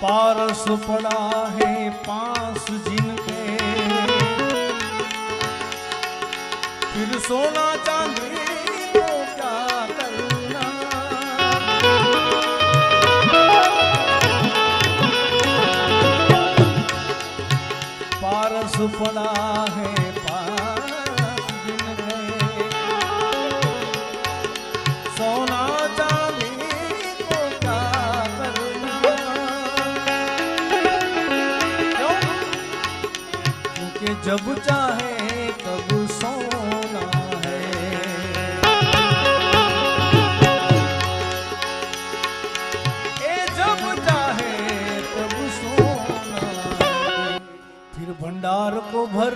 पारस पड़ा है पास जिनके, फिर सोना चांदी को क्या करना। पारस पड़ा है पास जिनके, सोना चांदी को क्या करना। क्योंकि जब चाहे तब सोना है, ए जब चाहे तब सोना है। फिर भंडार को भर